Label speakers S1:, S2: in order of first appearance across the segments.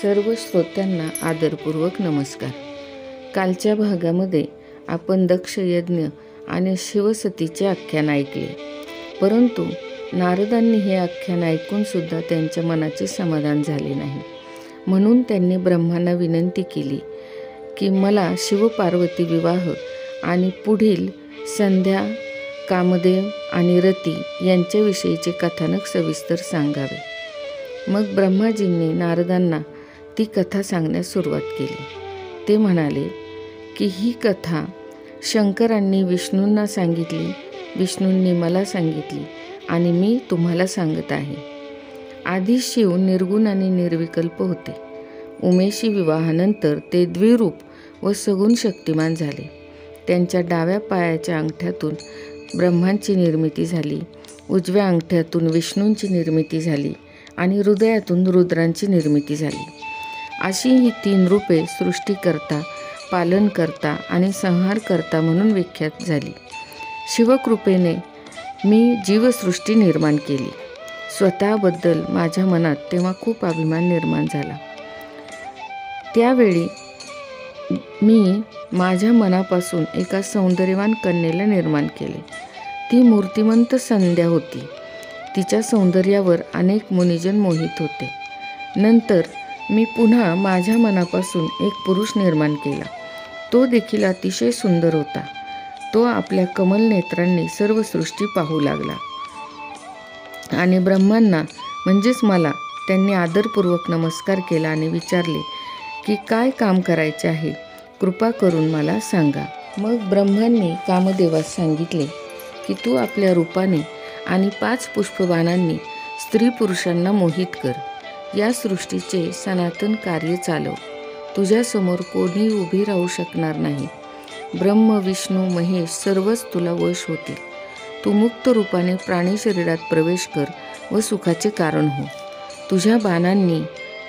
S1: सर्व श्रोत्यांना आदरपूर्वक नमस्कार. कालच्या भागामध्ये आपण दक्ष यज्ञ आणि शिवसतीचे आख्यान ऐकले, परंतु नारदांनी हे आख्यान ऐकून सुद्धा त्यांच्या मनाचे समाधान झाले नाही. म्हणून त्यांनी ब्रह्मांना विनंती केली की मला शिवपार्वती विवाह आणि पुढील संध्या, कामदेव आणि रती यांच्याविषयीचे कथानक सविस्तर सांगावे. मग ब्रह्माजींनी नारदांना ती कथा सांगण्यास सुरुवात केली. ते म्हणाले की ही कथा शंकरांनी विष्णूंना सांगितली, विष्णूंनी मला सांगितली आणि मी तुम्हाला सांगत आहे. आधी शिव निर्गुण आणि निर्विकल्प होते. उमेशी विवाहानंतर ते द्विरूप व सगुण शक्तिमान झाले. त्यांच्या डाव्या पायाच्या अंगठ्यातून ब्रह्मांची निर्मिती झाली, उजव्या अंगठ्यातून विष्णूंची निर्मिती झाली आणि हृदयातून रुद्रांची निर्मिती झाली. अशी ही 3 रूपे सृष्टीकर्ता, पालनकर्ता आणि संहारकर्ता म्हणून विख्यात झाली. शिवकृपेने मी जीवसृष्टी निर्माण केली. स्वतःबद्दल माझ्या मनात तेव्हा खूप अभिमान निर्माण झाला. त्यावेळी मी माझ्या मनापासून एका सौंदर्यवान कन्येला निर्माण केले. ती मूर्तिमंत संध्या होती. तिच्या सौंदर्यावर अनेक मुनिजन मोहित होते. नंतर मी पुन्हा माझ्या मनापासून एक पुरुष निर्माण केला. तो देखील अतिशय सुंदर होता. तो आपल्या कमल नेत्रांनी सर्व सृष्टी पाहू लागला आणि ब्रह्मांना म्हणजेच मला त्यांनी आदरपूर्वक नमस्कार केला आणि विचारले की काय काम करायचे आहे, कृपा करून मला सांगा. मग ब्रह्मांनी कामदेवास सांगितले की तू आपल्या रूपाने आणि 5 पुष्पबाणांनी स्त्री पुरुषांना मोहित कर. या सृष्टीचे सनातन कार्य चालव. तुझ्यासमोर कोणी उभी राहू शकणार नाही. ब्रह्म, विष्णू, महेश सर्वच तुला वश होतील. तू मुक्त रूपाने प्राणी शरीरात प्रवेश कर व सुखाचे कारण हो. तुझ्या बाणांनी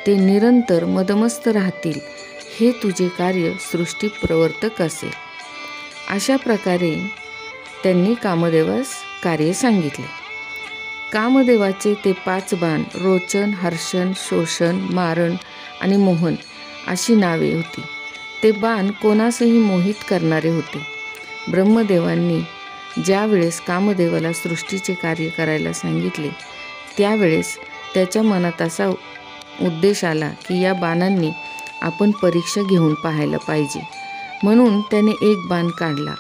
S1: ते निरंतर मदमस्त राहतील. हे तुझे कार्य सृष्टी प्रवर्तक असेल. अशा प्रकारे त्यांनी कामदेवास कार्य सांगितले. कामदेवाचे ते 5 बाण रोचन, हर्षण, शोषण, मारण आणि मोहन अशी नावे होती. ते बाण कोणासही मोहित करणारे होते. ब्रह्मदेवांनी ज्या वेळेस कामदेवाला सृष्टीचे कार्य करायला सांगितले, त्यावेळेस त्याच्या मनात असा उद्देश आला की या बाणांनी आपण परीक्षा घेऊन पाहायला पाहिजे. म्हणून त्याने एक बाण काढला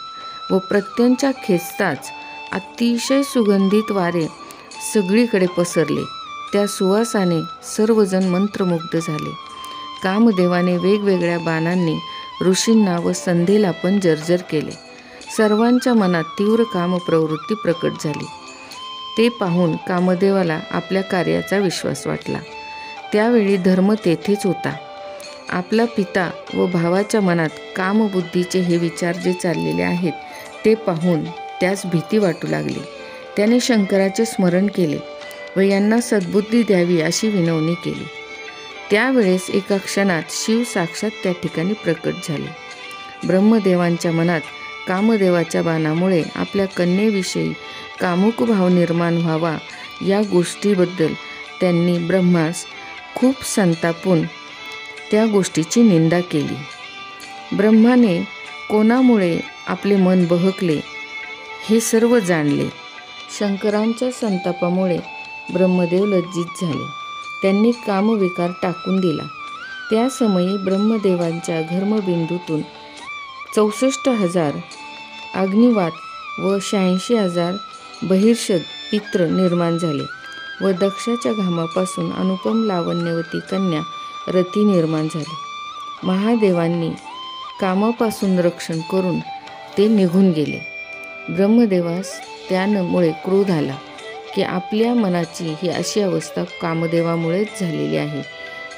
S1: व प्रत्यंच्या खेचताच अतिशय सुगंधित वारे सगळीकडे पसरले. त्या सुवासाने सर्वजण मंत्रमुग्ध झाले. कामदेवाने वेगवेगळ्या बाणांनी ऋषींना व संध्येला पण जर्जर केले. सर्वांच्या मनात तीव्र कामप्रवृत्ती प्रकट झाली. ते पाहून कामदेवाला आपल्या कार्याचा विश्वास वाटला. त्यावेळी धर्म तेथेच होता. आपला पिता व भावाच्या मनात कामबुद्धीचे हे विचार जे चाललेले आहेत ते पाहून त्यास भीती वाटू लागली. त्याने शंकराचे स्मरण केले व यांना सद्बुद्धी द्यावी अशी विनवणी केली. त्यावेळेस एका क्षणात शिव साक्षात त्या ठिकाणी प्रकट झाले. ब्रह्मदेवांच्या मनात कामदेवाच्या बाणामुळे आपल्या कन्येविषयी कामुक भाव निर्माण व्हावा या गोष्टीबद्दल त्यांनी ब्रह्मास खूप संतापून त्या गोष्टीची निंदा केली. ब्रह्माने कोणामुळे आपले मन बहकले हे सर्व जाणले. शंकरांच्या संतापामुळे ब्रह्मदेव लज्जित झाले. त्यांनी कामविकार टाकून दिला. त्या समयी ब्रह्मदेवांच्या घर्मबिंदूतून 64,000 अग्निवात व 86,000 बहिर्षद पित्र निर्माण झाले व दक्षाच्या घामापासून अनुपम लावण्यवती कन्या रती निर्माण झाली. महादेवांनी कामापासून रक्षण करून ते निघून गेले. ब्रह्मदेवास त्यामुळे क्रोध आला की आपल्या मनाची ही अशी अवस्था कामदेवामुळेच झालेली आहे.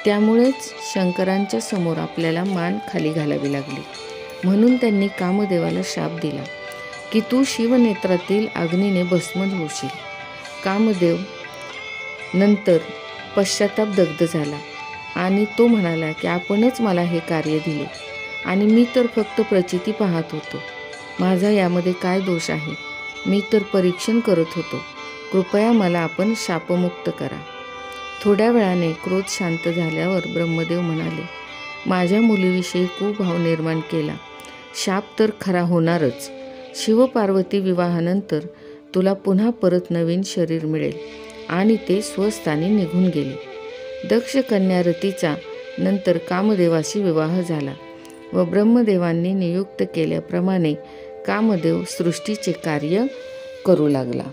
S1: त्यामुळेच शंकरांच्या समोर आपल्याला मान खाली घालावी लागली. म्हणून त्यांनी कामदेवाला शाप दिला की तू शिवनेत्रातील अग्नीने भस्म होशील. कामदेव नंतर पश्चाताप दग्ध झाला आणि तो म्हणाला की आपणच मला हे कार्य दिले आणि मी तर फक्त प्रचिती पाहत होतो. माझा यामध्ये काय दोष आहे? मी तर परीक्षण करत होतो. कृपया मला आपण शापमुक्त करा. थोड्या वेळाने क्रोध शांत झाल्यावर ब्रह्मदेव म्हणाले, माझ्या मुलीविषयी कुभाव निर्माण केला. शाप तर खरा होणारच. शिवपार्वती विवाहानंतर तुला पुन्हा परत नवीन शरीर मिळेल. आणि ते स्वस्थानी निघून गेले. दक्ष कन्या रतीचा नंतर कामदेवाशी विवाह झाला व ब्रह्मदेवांनी नियुक्त केल्याप्रमाणे कामदेव सृष्टीचे कार्य करू लागला.